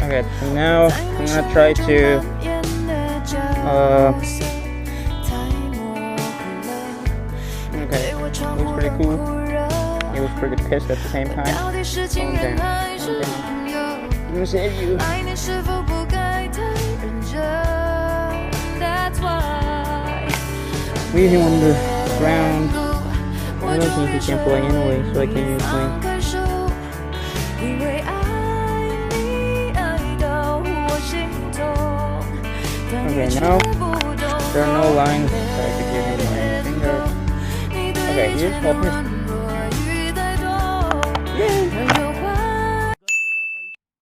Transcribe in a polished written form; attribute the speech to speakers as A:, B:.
A: Okay, so now I'm gonna try to okay, looks pretty cool. He was pretty pissed at the same time. Calm down, calm down. I'm gonna save you. Leave him on the ground. I don't think he can fly anyway, so I can't use wings. Okay, now there are no lines, so I could give him my finger. Okay, here's help me.